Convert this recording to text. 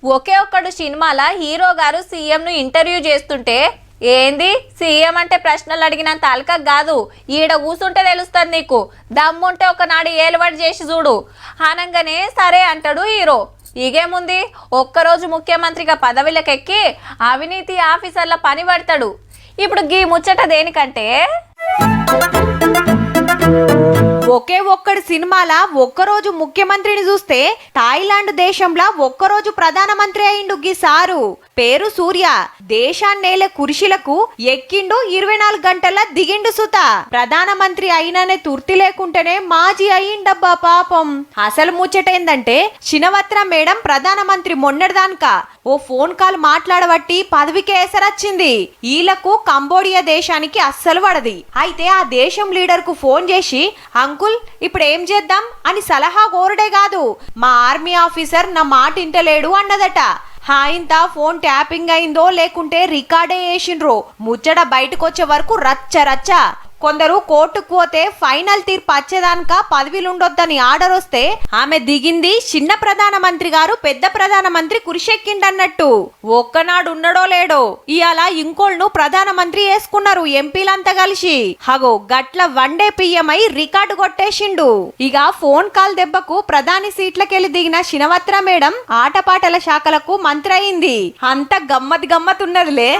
ఒకే ఒక్కడు సినిమాల హీరో గారు సీఎం ను ఇంటర్వ్యూ చేస్తుంటే ఏంది సీఎం అంటే ప్రశ్నలు అడిగినంత అలక కాదు, ఈడ కూసుంటే తెలుస్తుంది నీకు. దమ్ముంటే ఒకనాడు ఏలుబడి చేసి చూడు అనంగానే సరే అంటాడు హీరో. ఇగేముంది, ఒక్కరోజు ముఖ్యమంత్రిగా పదవిలకెక్కి అవినీతి ఆఫీసర్ల పని పడతాడు. ఇప్పుడు గీ ముచ్చట దేనికంటే ఒకే ఒక్కడి సినిమాల ఒక్కరోజు ముఖ్యమంత్రిని చూస్తే థాయిలాండ్ దేశంలో ఒక్కరోజు ప్రధానమంత్రి అయిండు గీ సారు. పేరు సూర్య. దేశాన్నేలే కుర్చీలకు ఎక్కిండు 24 గంటల దిగిండు సుత. ప్రధానమంత్రి అయిననే తుర్తి లేకుంటేనే మాజీ అయిండబ్బా పాపం. అసలు ముచ్చటేందంటే శినవత్ర మేడం ప్రధానమంత్రి మొన్నటిదానిక ఓ ఫోన్ కాల్ మాట్లాడబట్టి పదవికే ఎసరొచ్చింది. ఈలకు కంబోడియా దేశానికి అస్సలు పడది. అయితే ఆ దేశం లీడర్ కు ఫోన్ చేసి అంకుల్ ఇప్పుడు ఏం చేద్దాం అని సలహా కోరడే కాదు, మా ఆర్మీ ఆఫీసర్ నా మాట ఇంటలేడు అన్నదట. ఇంత ఫోన్ ట్యాపింగ్ అయిందో లేకుంటే రికార్డే చేసిండ్రో ముచ్చట బయటకొచ్చే వరకు రచ్చ రచ్చ. కొందరు కోర్టుకు పోతే ఫైనల్ తీర్పు వచ్చేదానిక పదవిలుండొద్దని ఆర్డర్ వస్తే ఆమె దిగింది చిన్న ప్రధానమంత్రి గారు పెద్ద ప్రధానమంత్రి కురిశెక్కిండన్నట్టు. ఒక్కనాడు ఉన్నడో లేడో ఇయాల ఇంకోళ్ళను ప్రధానమంత్రి వేసుకున్నారు ఎంపీలంతా కలిసి. హగో గట్ల వన్డే పిఎం అయి రికార్డు కొట్టేసిండు. ఇక ఫోన్ కాల్ దెబ్బకు ప్రధాని సీట్లకెళ్లి దిగిన శినవత్ర మేడం ఆటపాటల శాఖలకు మంత్రి అయింది. అంత గమ్మత్ ఉన్నదిలే.